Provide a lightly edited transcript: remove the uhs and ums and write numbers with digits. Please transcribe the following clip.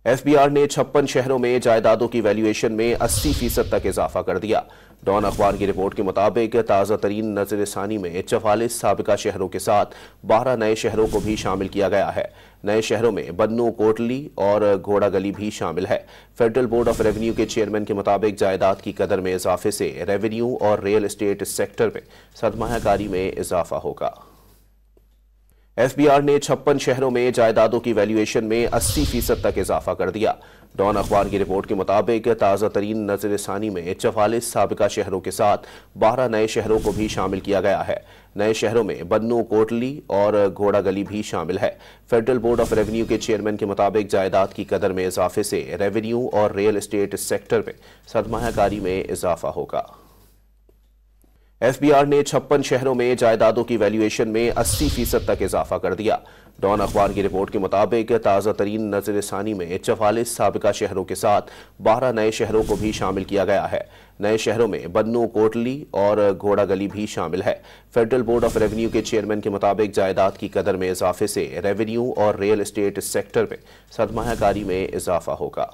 FBR ने 56 शहरों में जायदादों की वैल्यूएशन में 80% तक इजाफा कर दिया। डॉन अखबार की रिपोर्ट के मुताबिक ताज़ा तरीन नजरसानी में 44 साबिका शहरों के साथ 12 नए शहरों को भी शामिल किया गया है। नए शहरों में बन्नू, कोटली और घोड़ा गली भी शामिल है। फेडरल बोर्ड ऑफ रेवेन्यू के चेयरमैन के मुताबिक जायदाद की कदर में इजाफे से रेवेन्यू और रियल एस्टेट सेक्टर में सरमायाकारी में इजाफा होगा। एफबीआर ने 56 शहरों में जायदादों की वैल्यूएशन में 80% तक इजाफा कर दिया। डॉन अखबार की रिपोर्ट के मुताबिक ताज़ा तरीन नजरसानी में 44 साबिका शहरों के साथ 12 नए शहरों को भी शामिल किया गया है। नए शहरों में बन्नू, कोटली और घोड़ा गली भी शामिल है। फेडरल बोर्ड ऑफ रेवेन्यू के चेयरमैन के मुताबिक जायदाद की कदर में इजाफे से रेवेन्यू और रियल एस्टेट सेक्टर में सरमायाकारी में इजाफा होगा। एफबीआर ने 56 शहरों में जायदादों की वैल्यूएशन में 80% तक इजाफा कर दिया। डॉन अखबार की रिपोर्ट के मुताबिक ताज़ा तरीन नजरसानी में 44 साबिका शहरों के साथ 12 नए शहरों को भी शामिल किया गया है। नए शहरों में बन्नू, कोटली और घोड़ा गली भी शामिल है। फेडरल बोर्ड ऑफ रेवेन्यू के चेयरमैन के मुताबिक जायदाद की कदर में इजाफे से रेवेन्यू और रियल एस्टेट सेक्टर में सरमायाकारी में इजाफा होगा।